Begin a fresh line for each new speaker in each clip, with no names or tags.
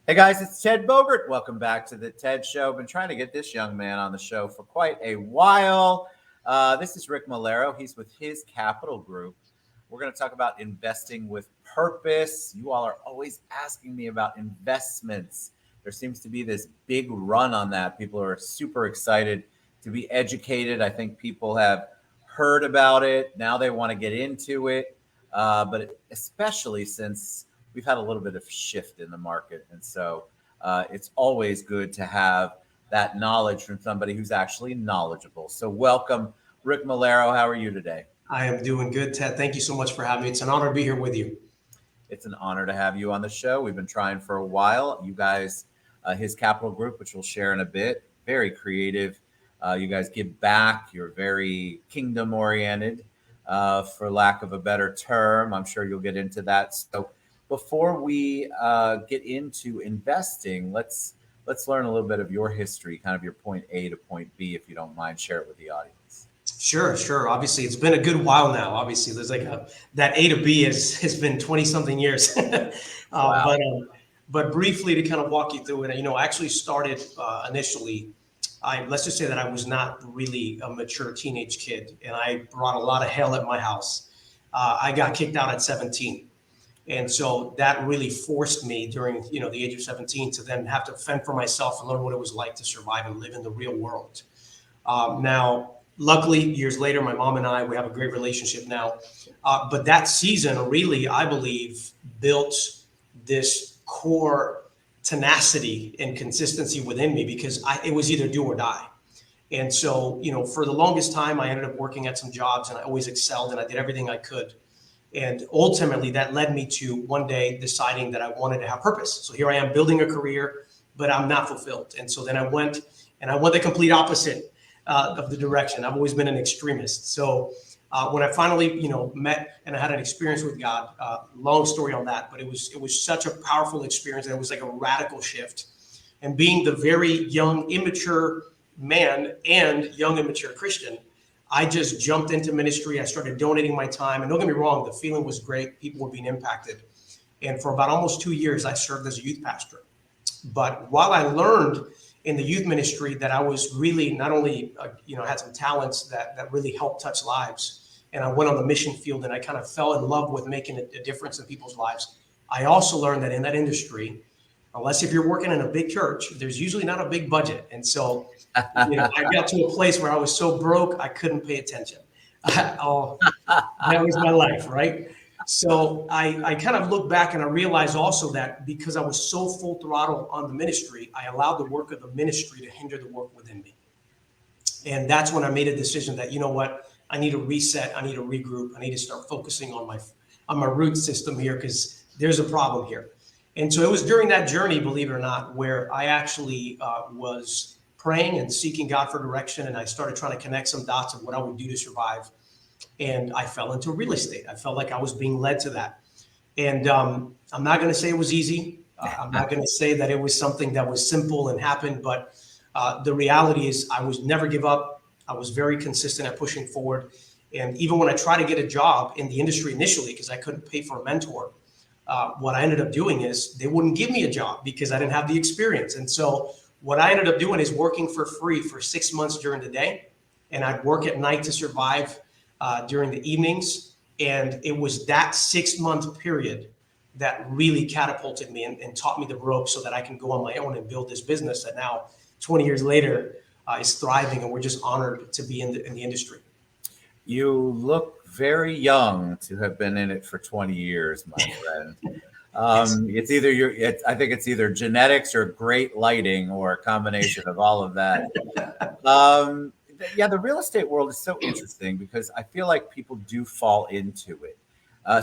Hey guys, it's Ted Bogert. Welcome back to the Ted Show. Been trying to get this young man on the show for quite a while. This is Rick Melero. He's with his Capital Group. We're going to talk about investing with purpose. You all are always asking me about investments. There seems to be this big run on that. People are super excited to be educated. I think people have heard about it. Now they want to get into it. But especially since we've had a little bit of shift in the market. And so it's always good to have that knowledge from somebody who's actually knowledgeable. So welcome, Rick Melero. How are you today?
I am doing good, Ted. Thank you so much for having me. It's an honor to be here with you.
It's an honor to have you on the show. We've been trying for a while. You guys, his Capital Group, which we'll share in a bit, very creative. You guys give back. You're very kingdom oriented, for lack of a better term. I'm sure you'll get into that. So before we get into investing, let's learn a little bit of your history, kind of your point A to point B, if you don't mind, share it with the audience.
Sure. Obviously, it's been a good while now. Obviously, there's that A to B has been 20 something years.
Wow.
But briefly to kind of walk you through it, I actually started initially. Let's just say that I was not really a mature teenage kid, and I brought a lot of hell at my house. I got kicked out at 17. And so that really forced me during, the age of 17 to then have to fend for myself and learn what it was like to survive and live in the real world. Now, luckily, years later, my mom and I, we have a great relationship now. But that season really, I believe, built this core tenacity and consistency within me because it was either do or die. And so, for the longest time, I ended up working at some jobs and I always excelled and I did everything I could. And ultimately, that led me to one day deciding that I wanted to have purpose. So here I am building a career, but I'm not fulfilled. And so then I went the complete opposite of the direction. I've always been an extremist. So when I finally, met and I had an experience with God, long story on that, but it was such a powerful experience. And it was like a radical shift. And being the very young, immature man and young, immature Christian, I just jumped into ministry. I started donating my time. And don't get me wrong, the feeling was great. People were being impacted. And for about almost 2 years, I served as a youth pastor. But while I learned in the youth ministry that I was really not only, had some talents that really helped touch lives. And I went on the mission field and I kind of fell in love with making a difference in people's lives. I also learned that in that industry, unless if you're working in a big church, there's usually not a big budget. And so, I got to a place where I was so broke, I couldn't pay attention. That was my life, right? So I kind of look back and I realized also that because I was so full throttle on the ministry, I allowed the work of the ministry to hinder the work within me. And that's when I made a decision that, I need to reset. I need to regroup. I need to start focusing on my root system here because there's a problem here. And so it was during that journey, believe it or not, where I actually was praying and seeking God for direction. And I started trying to connect some dots of what I would do to survive. And I fell into real estate. I felt like I was being led to that. And I'm not going to say it was easy. I'm not going to say that it was something that was simple and happened. But the reality is I was never give up. I was very consistent at pushing forward. And even when I tried to get a job in the industry initially, because I couldn't pay for a mentor, what I ended up doing is they wouldn't give me a job because I didn't have the experience. And so what I ended up doing is working for free for 6 months during the day. And I'd work at night to survive during the evenings. And it was that 6-month period that really catapulted me and taught me the ropes so that I can go on my own and build this business that now 20 years later is thriving. And we're just honored to be in the industry.
You look very young to have been in it for 20 years, my friend. It's either I think it's either genetics or great lighting or a combination of all of that. The real estate world is so interesting because I feel like people do fall into it.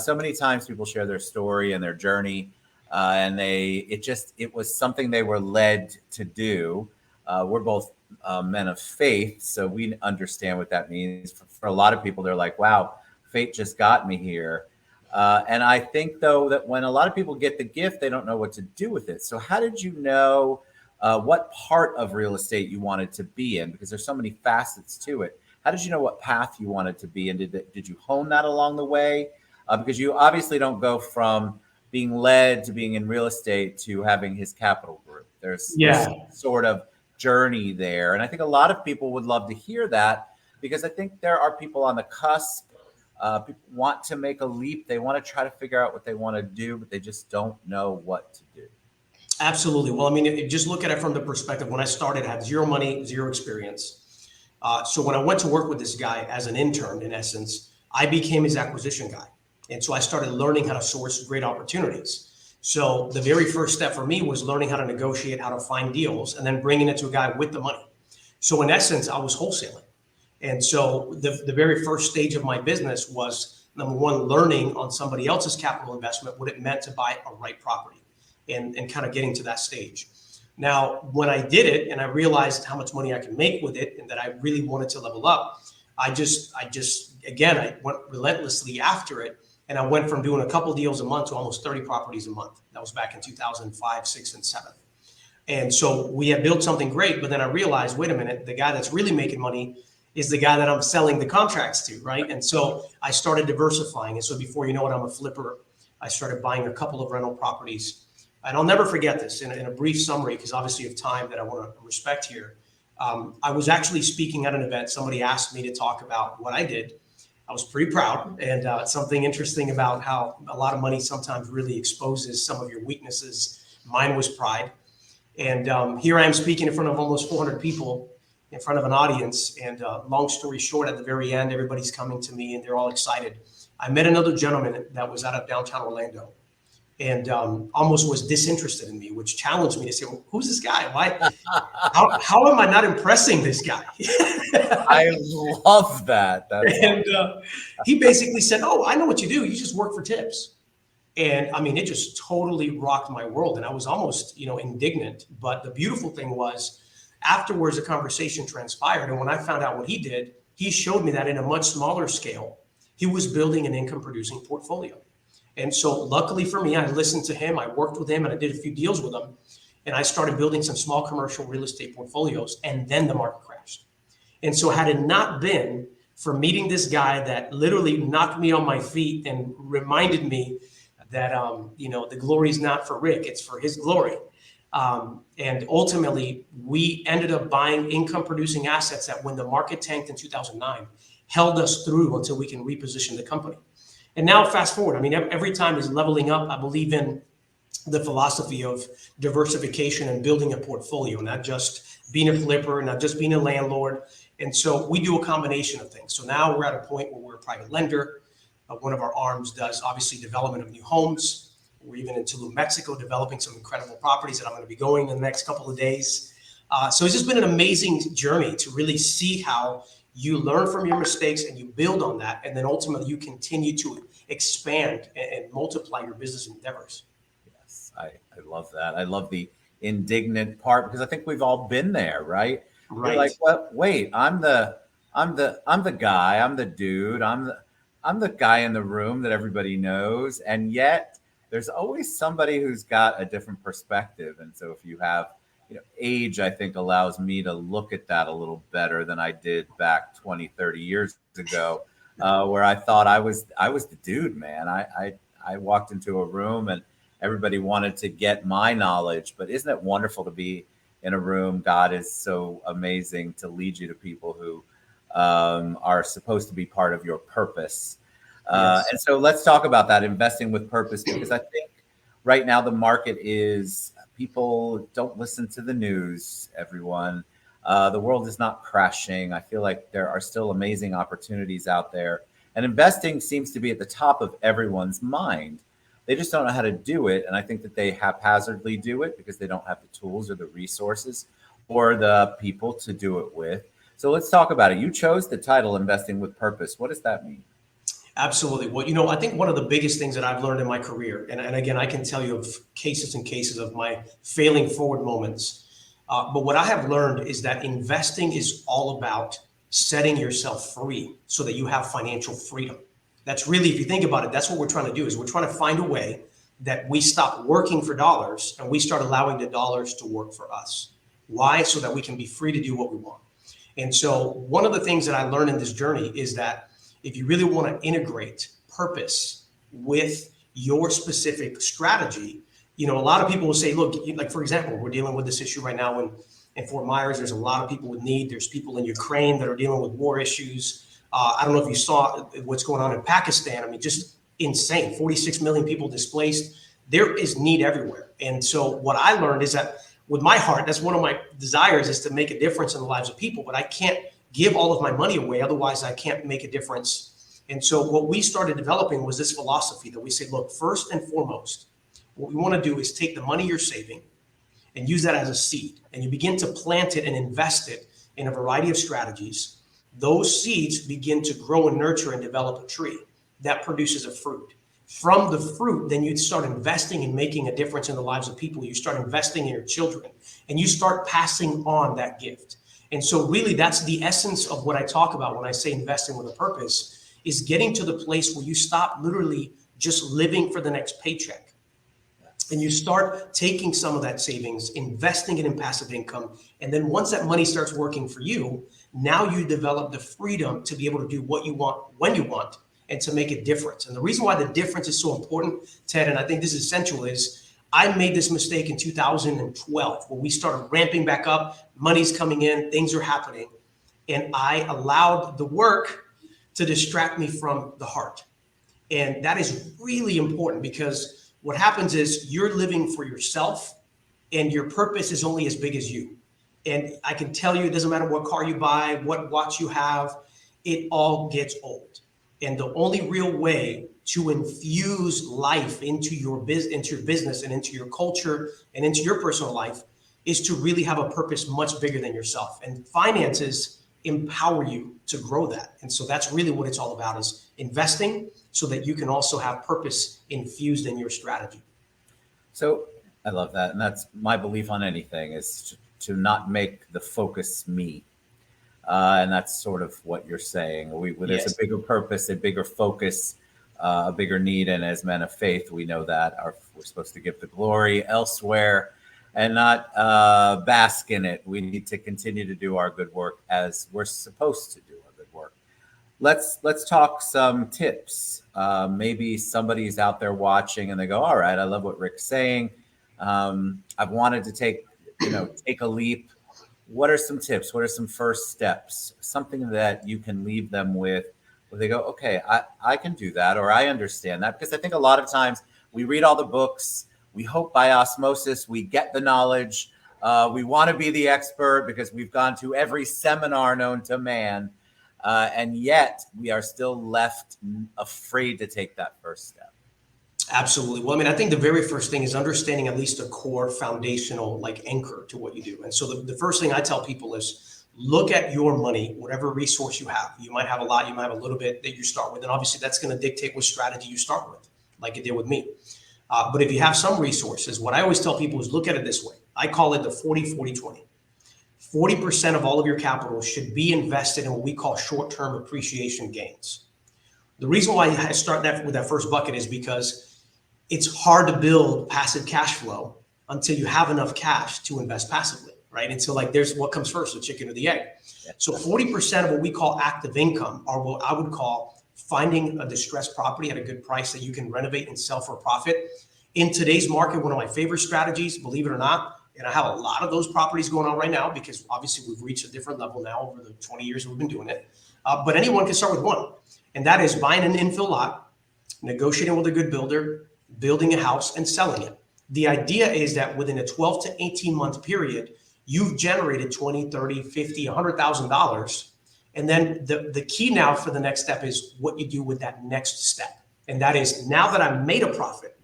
So many times people share their story and their journey, and it was something they were led to do. We're both men of faith, so we understand what that means. For a lot of people, they're like, wow, fate just got me here. And I think, though, that when a lot of people get the gift, they don't know what to do with it. So how did you know what part of real estate you wanted to be in? Because there's so many facets to it. How did you know what path you wanted to be in? Did you hone that along the way? Because you obviously don't go from being led to being in real estate to having his capital group. There's
Yeah.
this sort of journey there. And I think a lot of people would love to hear that, because I think there are people on the cusp. People want to make a leap. They want to try to figure out what they want to do, but they just don't know what to do.
Absolutely. Well, I mean, just look at it from the perspective. When I started, I had zero money, zero experience. So when I went to work with this guy as an intern, in essence, I became his acquisition guy. And so I started learning how to source great opportunities. So the very first step for me was learning how to negotiate, how to find deals, and then bringing it to a guy with the money. So in essence, I was wholesaling. And so the very first stage of my business was, number one, learning on somebody else's capital investment, what it meant to buy a right property, and kind of getting to that stage. Now, when I did it and I realized how much money I could make with it and that I really wanted to level up, I went relentlessly after it. And I went from doing a couple deals a month to almost 30 properties a month. That was back in 2005, 6, and 7. And so we had built something great, but then I realized, wait a minute, the guy that's really making money is the guy that I'm selling the contracts to, right? And so I started diversifying. And so before you know it, I'm a flipper. I started buying a couple of rental properties. And I'll never forget this in a brief summary, because obviously of time that I want to respect here. I was actually speaking at an event. Somebody asked me to talk about what I did. I was pretty proud, and something interesting about how a lot of money sometimes really exposes some of your weaknesses. Mine was pride. And here I am speaking in front of almost 400 people in front of an audience. And long story short, at the very end, everybody's coming to me and they're all excited. I met another gentleman that was out of downtown Orlando and almost was disinterested in me, which challenged me to say, well, who's this guy? Why? How am I not impressing this guy?
I love that.
And he basically said, oh, I know what you do. You just work for tips. And I mean, it just totally rocked my world. And I was almost, indignant. But the beautiful thing was, afterwards, a conversation transpired. And when I found out what he did, he showed me that in a much smaller scale, he was building an income producing portfolio. And so luckily for me, I listened to him, I worked with him, and I did a few deals with him. And I started building some small commercial real estate portfolios, and then the market crashed. And so had it not been for meeting this guy that literally knocked me on my feet and reminded me that, the glory is not for Rick, it's for his glory. And ultimately, we ended up buying income producing assets that, when the market tanked in 2009, held us through until we can reposition the company. And now fast forward, I mean, every time is leveling up. I believe in the philosophy of diversification and building a portfolio, not just being a flipper, not just being a landlord. And so we do a combination of things. So now we're at a point where we're a private lender. One of our arms does obviously development of new homes. We're even in Tulum, Mexico, developing some incredible properties that I'm going to be going in the next couple of days. So it's just been an amazing journey to really see how you learn from your mistakes and you build on that. And then ultimately you continue to expand and multiply your business endeavors.
Yes, I love that. I love the indignant part, because I think we've all been there, right?
Right.
You're like, well, wait, I'm the guy, I'm the dude, I'm the guy in the room that everybody knows. And yet there's always somebody who's got a different perspective. And so if you have, age, I think, allows me to look at that a little better than I did back 20, 30 years ago, where I thought I was the dude, man. I walked into a room and everybody wanted to get my knowledge. But isn't it wonderful to be in a room? God is so amazing to lead you to people who are supposed to be part of your purpose.
Yes.
And so let's talk about that, investing with purpose, because I think right now the market is, people don't listen to the news, everyone. The world is not crashing. I feel like there are still amazing opportunities out there. And investing seems to be at the top of everyone's mind. They just don't know how to do it. And I think that they haphazardly do it because they don't have the tools or the resources or the people to do it with. So let's talk about it. You chose the title, Investing with Purpose. What does that mean?
Absolutely. Well, I think one of the biggest things that I've learned in my career, and again, I can tell you of cases and cases of my failing forward moments. But what I have learned is that investing is all about setting yourself free so that you have financial freedom. That's really, if you think about it, that's what we're trying to do, is we're trying to find a way that we stop working for dollars and we start allowing the dollars to work for us. Why? So that we can be free to do what we want. And so one of the things that I learned in this journey is that if you really want to integrate purpose with your specific strategy. A lot of people will say, look, like for example, we're dealing with this issue right now in Fort Myers. There's a lot of people with need. There's people in Ukraine that are dealing with war issues. I don't know if you saw what's going on in Pakistan. I mean, just insane. 46 million people displaced. There is need everywhere. And so what I learned is that with my heart, that's one of my desires, is to make a difference in the lives of people. But I can't give all of my money away. Otherwise, I can't make a difference. And so what we started developing was this philosophy that we say, look, first and foremost, what we want to do is take the money you're saving and use that as a seed. And you begin to plant it and invest it in a variety of strategies. Those seeds begin to grow and nurture and develop a tree that produces a fruit. From the fruit, then you start investing and making a difference in the lives of people. You start investing in your children, and you start passing on that gift. And so really that's the essence of what I talk about when I say investing with a purpose, is getting to the place where you stop literally just living for the next paycheck. And you start taking some of that savings, investing it in passive income. And then once that money starts working for you, now you develop the freedom to be able to do what you want, when you want, and to make a difference. And the reason why the difference is so important, Ted, and I think this is essential, is I made this mistake in 2012 when we started ramping back up, money's coming in, things are happening. And I allowed the work to distract me from the heart. And that is really important, because what happens is you're living for yourself and your purpose is only as big as you. And I can tell you, it doesn't matter what car you buy, what watch you have, it all gets old. And the only real way to infuse life into your business and into your culture and into your personal life is to really have a purpose much bigger than yourself. And finances empower you to grow that. And so that's really what it's all about, is investing so that you can also have purpose infused in your strategy.
So I love that. And that's my belief on anything, is to not make the focus me. And that's sort of what you're saying. There's a bigger purpose, a bigger focus, a bigger need. And as men of faith, we know that we're supposed to give the glory elsewhere and not bask in it. We need to continue to do our good work as we're supposed to do our good work. Let's talk some tips. Maybe somebody's out there watching and they go, all right, I love what Rick's saying. I've wanted to take a leap. What are some tips? What are some first steps? Something that you can leave them with where they go, okay, I can do that, or I understand that. Because I think a lot of times we read all the books, we hope by osmosis we get the knowledge. We want to be the expert because we've gone to every seminar known to man. And yet we are still left afraid to take that first step.
Absolutely. Well, I mean, I think the very first thing is understanding at least a core foundational anchor to what you do. And so the first thing I tell people is look at your money, whatever resource you have. You might have a lot, you might have a little bit that you start with. And obviously that's going to dictate what strategy you start with, like it did with me. But if you have some resources, what I always tell people is look at it this way. I call it the 40-40-20. 40% of all of your capital should be invested in what we call short-term appreciation gains. The reason why I start that with that first bucket is because it's hard to build passive cash flow until you have enough cash to invest passively, right? And so there's what comes first, the chicken or the egg. So 40% of what we call active income are what I would call finding a distressed property at a good price that you can renovate and sell for a profit. In today's market, one of my favorite strategies, believe it or not, and I have a lot of those properties going on right now because obviously we've reached a different level now over the 20 years we've been doing it. But anyone can start with one. And that is buying an infill lot, negotiating with a good builder, building a house and selling it. The idea is that within a 12 to 18 month period, you've generated 20, 30, 50, $100,000. And then the key now for the next step is what you do with that next step. And that is, now that I've made a profit,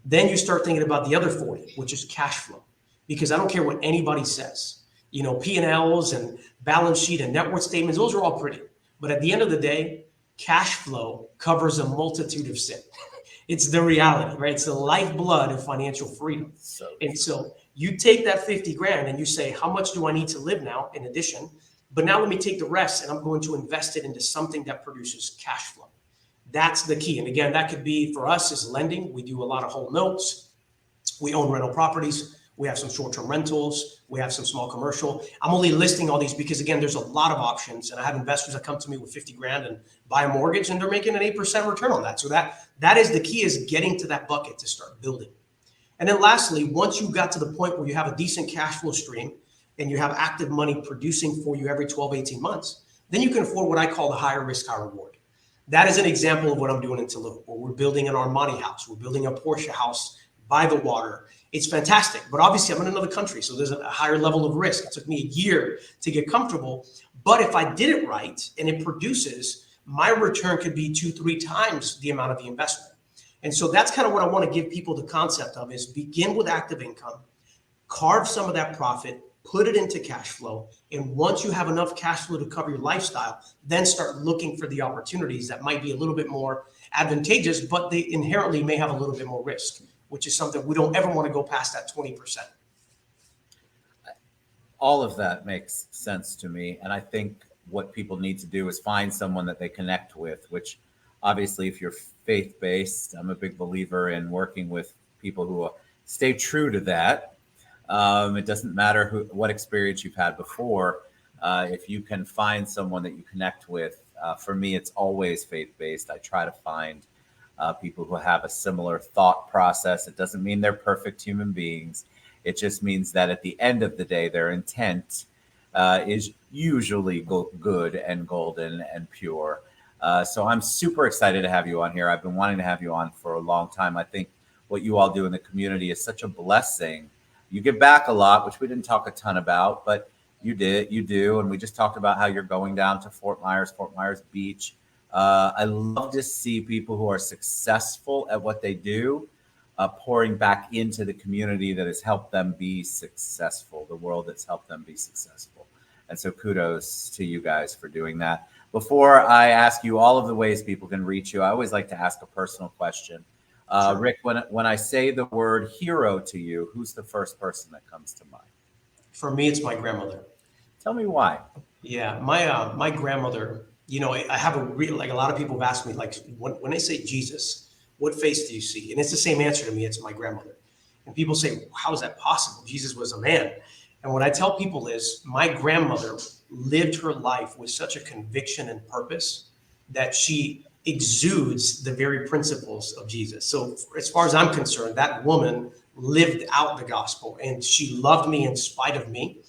then you start thinking about the other 40, which is cash flow. Because I don't care what anybody says, P&Ls and balance sheet and net worth statements, those are all pretty. But at the end of the day, cash flow covers a multitude of sin. It's the reality, right? It's the lifeblood of financial freedom. So you take that 50 grand and you say, how much do I need to live now in addition? But now let me take the rest and I'm going to invest it into something that produces cash flow. That's the key. And again, that could be for us is lending. We do a lot of whole notes. We own rental properties. We have some short-term rentals. We have some small commercial. I'm only listing all these because, again, there's a lot of options. And I have investors that come to me with 50 grand and buy a mortgage, and they're making an 8% return on that. So that is the key, is getting to that bucket to start building. And then lastly, once you got to the point where you have a decent cash flow stream and you have active money producing for you every 12, 18 months, then you can afford what I call the higher risk, higher reward. That is an example of what I'm doing in Tulum, where we're building an Armani house. We're building a Porsche house by the water. It's fantastic, but obviously I'm in another country, so there's a higher level of risk. It took me a year to get comfortable, but if I did it right and it produces, my return could be 2-3 times the amount of the investment. And so that's kind of what I want to give people the concept of, is begin with active income, carve some of that profit, put it into cash flow. And once you have enough cash flow to cover your lifestyle, then start looking for the opportunities that might be a little bit more advantageous, but they inherently may have a little bit more risk, which is something we don't ever want to go past that 20%.
All of that makes sense to me. And I think what people need to do is find someone that they connect with, which obviously, if you're faith-based, I'm a big believer in working with people who stay true to that. It doesn't matter what experience you've had before. If you can find someone that you connect with, for me, it's always faith-based. I try to find people who have a similar thought process. It doesn't mean they're perfect human beings. It just means that at the end of the day, their intent is usually good and golden and pure. So I'm super excited to have you on here. I've been wanting to have you on for a long time. I think what you all do in the community is such a blessing. You give back a lot, which we didn't talk a ton about, but you do. And we just talked about how you're going down to Fort Myers Beach. I love to see people who are successful at what they do, pouring back into the community that has helped them be successful, the world that's helped them be successful. And so kudos to you guys for doing that. Before I ask you all of the ways people can reach you, I always like to ask a personal question. Sure. Rick, when I say the word hero to you, who's the first person that comes to mind?
For me, it's my grandmother.
Tell me why.
Yeah, my grandmother, I have a lot of people have asked me, like, when they say Jesus, what face do you see? And it's the same answer to me. It's my grandmother. And people say, how is that possible? Jesus was a man. And what I tell people is, my grandmother lived her life with such a conviction and purpose that she exudes the very principles of Jesus. So as far as I'm concerned, that woman lived out the gospel, and she loved me in spite of me.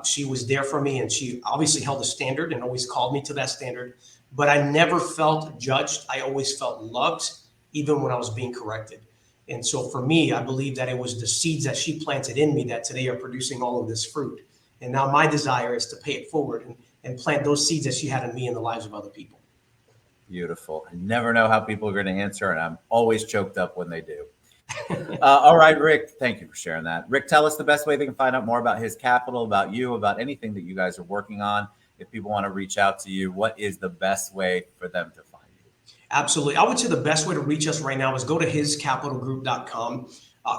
She was there for me, and she obviously held a standard and always called me to that standard. But I never felt judged. I always felt loved, even when I was being corrected. And so for me, I believe that it was the seeds that she planted in me that today are producing all of this fruit. And now my desire is to pay it forward and plant those seeds that she had in me in the lives of other people.
Beautiful. I never know how people are going to answer, and I'm always choked up when they do. All right, Rick, thank you for sharing that. Rick, tell us the best way they can find out more about his capital, about you, about anything that you guys are working on. If people want to reach out to you, what is the best way for them to find you?
Absolutely. I would say the best way to reach us right now is go to hiscapitalgroup.com.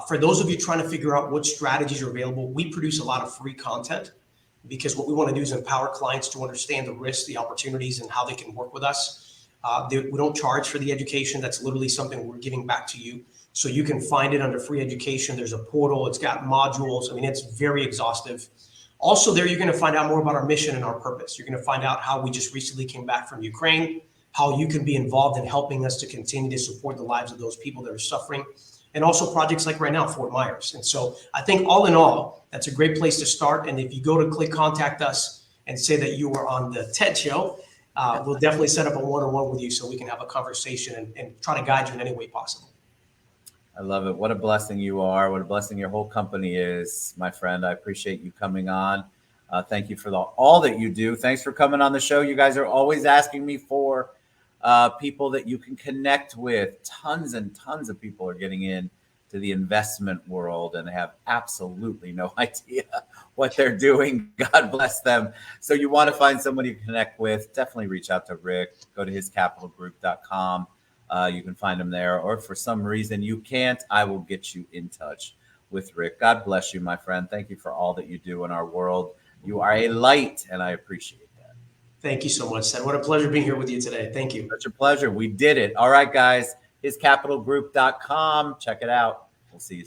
For those of you trying to figure out what strategies are available, we produce a lot of free content, because what we want to do is empower clients to understand the risks, the opportunities, and how they can work with us. We don't charge for the education. That's literally something we're giving back to you. So you can find it under free education. There's a portal. It's got modules. I mean, it's very exhaustive. Also there, you're going to find out more about our mission and our purpose. You're going to find out how we just recently came back from Ukraine, how you can be involved in helping us to continue to support the lives of those people that are suffering, and also projects like right now, Fort Myers. And so I think all in all, that's a great place to start. And if you go to click contact us and say that you were on the TED show, we'll definitely set up a one-on-one with you so we can have a conversation and try to guide you in any way possible.
I love it. What a blessing you are. What a blessing your whole company is, my friend. I appreciate you coming on. Thank you for all that you do. Thanks for coming on the show. You guys are always asking me for people that you can connect with. Tons and tons of people are getting in to the investment world and have absolutely no idea what they're doing. God bless them. So you want to find someone you can connect with, definitely reach out to Rick. Go to hiscapitalgroup.com. You can find him there. Or if for some reason you can't, I will get you in touch with Rick. God bless you, my friend. Thank you for all that you do in our world. You are a light, and I appreciate that.
Thank you so much, Seth. What a pleasure being here with you today. Thank you.
Such a pleasure. We did it. All right, guys. Hiscapitalgroup.com. Check it out. We'll see you soon.